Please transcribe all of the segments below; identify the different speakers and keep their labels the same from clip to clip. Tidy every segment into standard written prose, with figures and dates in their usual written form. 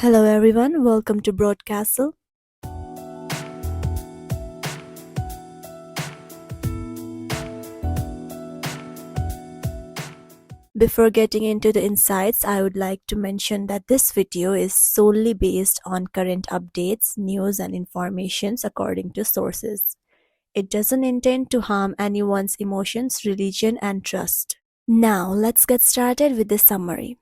Speaker 1: Hello everyone, welcome to Broadcastle. Before getting into the insights, I would like to mention that this video is solely based on current updates, news and informations according to sources. It doesn't intend to harm anyone's emotions, religion and trust. Now, let's get started with the summary.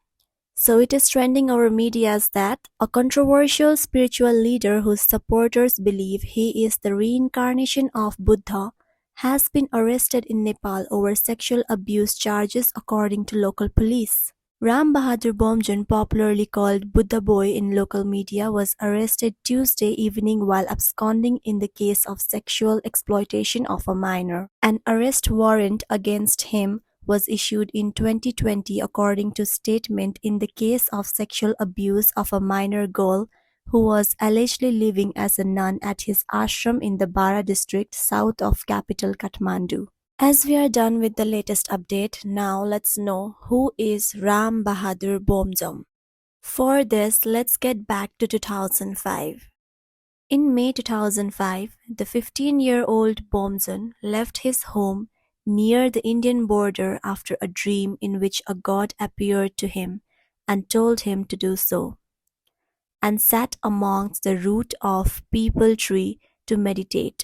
Speaker 1: So it is trending over medias that a controversial spiritual leader whose supporters believe he is the reincarnation of Buddha has been arrested in Nepal over sexual abuse charges according to local police. Ram Bahadur Bomjon, popularly called Buddha Boy in local media, was arrested Tuesday evening while absconding in the case of sexual exploitation of a minor. An arrest warrant against him was issued in 2020 according to statement in the case of sexual abuse of a minor girl who was allegedly living as a nun at his ashram in the Bara district south of capital Kathmandu. As we are done with the latest update, now let's know who is Ram Bahadur Bomjon. For this, let's get back to 2005. In May 2005, the 15-year-old Bomjon left his home near the Indian border after a dream in which a god appeared to him and told him to do so, and sat amongst the root of peepal tree to meditate.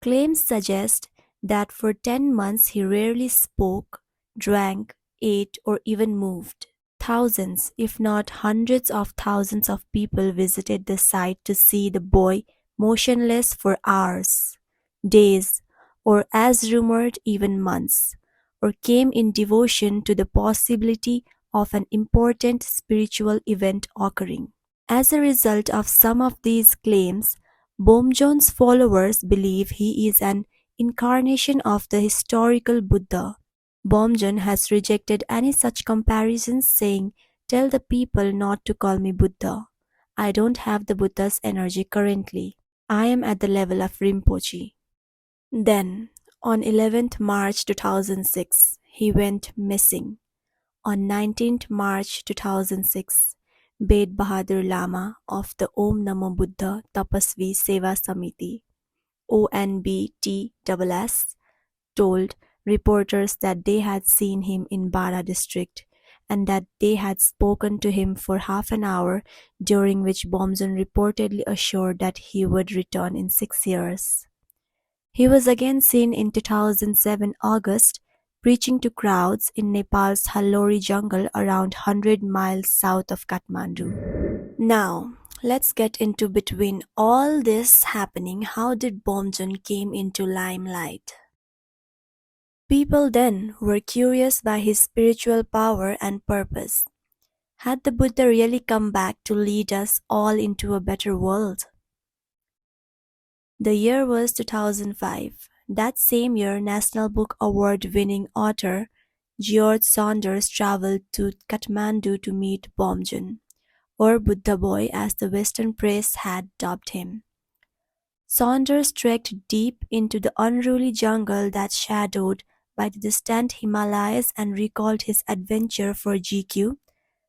Speaker 1: Claims suggest that for 10 months he rarely spoke, drank, ate, or even moved. Thousands, if not hundreds of thousands of people visited the site to see the boy motionless for hours, days, or as rumored even months, or came in devotion to the possibility of an important spiritual event occurring. As a result of some of these claims, Bomjon's followers believe he is an incarnation of the historical Buddha. Bomjon has rejected any such comparisons, saying, "Tell the people not to call me Buddha. I don't have the Buddha's energy currently. I am at the level of Rinpoche." Then, on 11th March 2006, he went missing. On 19th March 2006, Bed Bahadur Lama of the Om Namo Buddha Tapasvi Seva Samiti (ONBTSS) told reporters that they had seen him in Bara district and that they had spoken to him for half an hour, during which Bomjon reportedly assured that he would return in 6 years. He was again seen in 2007 August preaching to crowds in Nepal's Hallori jungle around 100 miles south of Kathmandu. Now, let's get into between all this happening, how did Bomjon came into limelight? People then were curious by his spiritual power and purpose. Had the Buddha really come back to lead us all into a better world? The year was 2005. That same year, National Book Award-winning author George Saunders traveled to Kathmandu to meet Bomjon, or Buddha Boy as the Western press had dubbed him. Saunders trekked deep into the unruly jungle that shadowed by the distant Himalayas and recalled his adventure for GQ,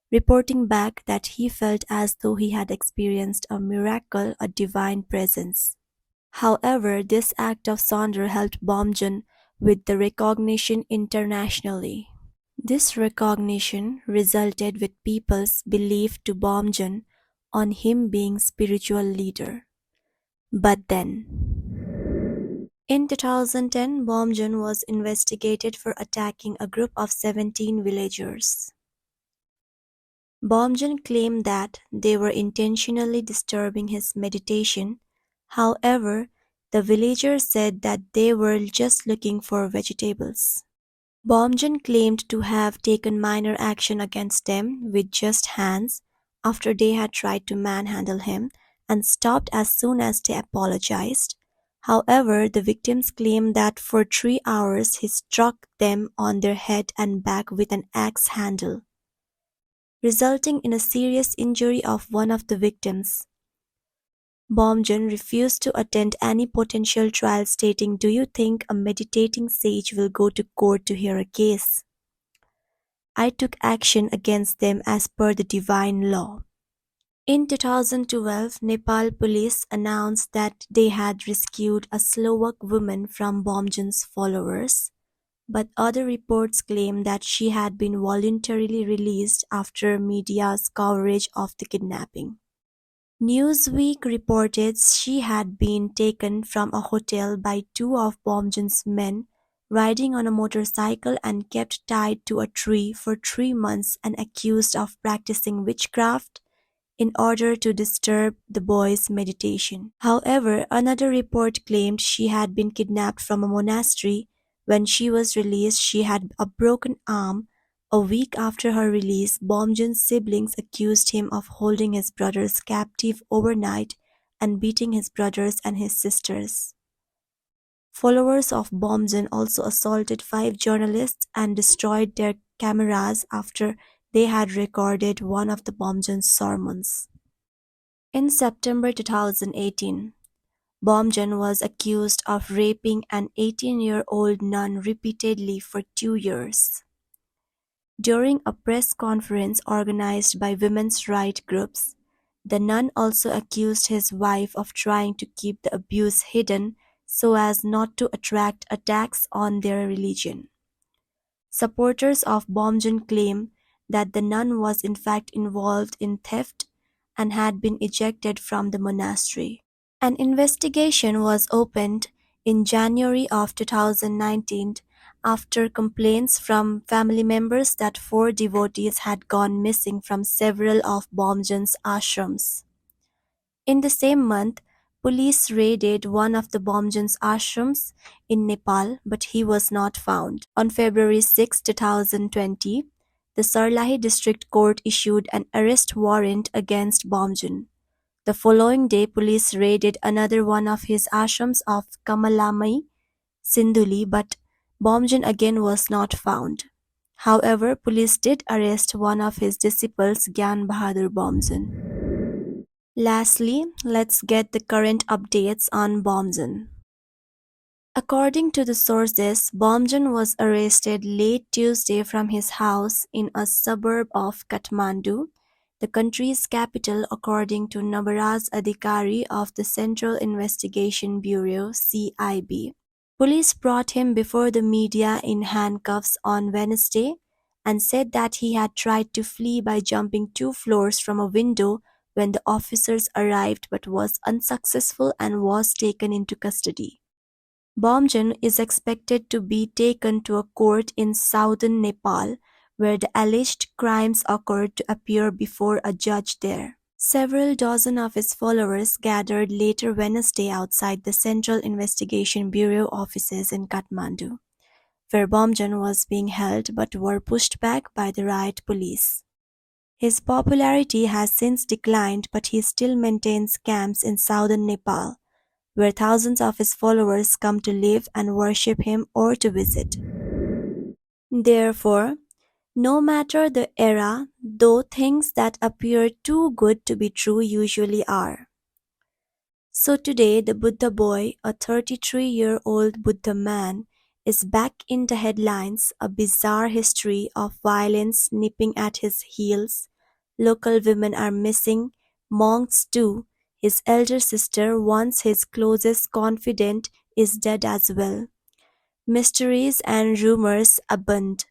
Speaker 1: reporting back that he felt as though he had experienced a miracle, a divine presence. However, this act of Saunders helped Bomjon with the recognition internationally. This recognition resulted with people's belief to Bomjon on him being spiritual leader. But then, in 2010, Bomjon was investigated for attacking a group of 17 villagers. Bomjon claimed that they were intentionally disturbing his meditation. However, the villagers said that they were just looking for vegetables. Bomjon claimed to have taken minor action against them with just hands after they had tried to manhandle him and stopped as soon as they apologized. However, the victims claimed that for 3 hours he struck them on their head and back with an axe handle, resulting in a serious injury of one of the victims. Bomjon refused to attend any potential trial, stating, "Do you think a meditating sage will go to court to hear a case? I took action against them as per the divine law." In 2012, Nepal police announced that they had rescued a Slovak woman from Bomjon's followers, but other reports claim that she had been voluntarily released after media's coverage of the kidnapping. Newsweek reported she had been taken from a hotel by two of Bomjon's men riding on a motorcycle and kept tied to a tree for 3 months and accused of practicing witchcraft in order to disturb the boy's meditation. However, another report claimed she had been kidnapped from a monastery. When she was released, she had a broken arm. A week after her release, Bomjon's siblings accused him of holding his brothers captive overnight and beating his brothers and his sisters. Followers of Bomjon also assaulted 5 journalists and destroyed their cameras after they had recorded one of the Bomjon's sermons. In September 2018, Bomjon was accused of raping an 18-year-old nun repeatedly for 2 years. During a press conference organized by women's rights groups, the nun also accused his wife of trying to keep the abuse hidden so as not to attract attacks on their religion. Supporters of Bomjon claim that the nun was in fact involved in theft and had been ejected from the monastery. An investigation was opened in January of 2019 after complaints from family members that 4 devotees had gone missing from several of Bomjon's ashrams. In the same month, police raided one of the Bomjon's ashrams in Nepal, but he was not found. On February 6, 2020, the Sarlahi District Court issued an arrest warrant against Bomjon. The following day, police raided another one of his ashrams of Kamalamai, Sinduli, but Bomjon again was not found. However, police did arrest one of his disciples, Ram Bahadur Bomjon. Lastly, let's get the current updates on Bomjon. According to the sources, Bomjon was arrested late Tuesday from his house in a suburb of Kathmandu, the country's capital, according to Nabaraj Adhikari of the Central Investigation Bureau (CIB). Police brought him before the media in handcuffs on Wednesday and said that he had tried to flee by jumping 2 floors from a window when the officers arrived but was unsuccessful and was taken into custody. Bomjon is expected to be taken to a court in southern Nepal, where the alleged crimes occurred, to appear before a judge there. Several dozen of his followers gathered later Wednesday outside the Central Investigation Bureau offices in Kathmandu, where Bomjon was being held but were pushed back by the riot police. His popularity has since declined, but he still maintains camps in southern Nepal, where thousands of his followers come to live and worship him or to visit. Therefore, no matter the era, though things that appear too good to be true usually are. So today, the Buddha boy, a 33-year-old Buddha man, is back in the headlines, a bizarre history of violence nipping at his heels. Local women are missing, monks too. His elder sister, once his closest confidant, is dead as well. Mysteries and rumors abound.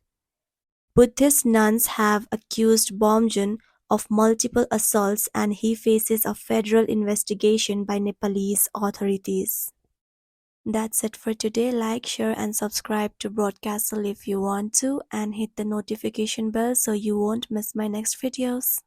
Speaker 1: Buddhist nuns have accused Bomjon of multiple assaults and he faces a federal investigation by Nepalese authorities. That's it for today. Like, share and subscribe to Broadcastle if you want to, and hit the notification bell so you won't miss my next videos.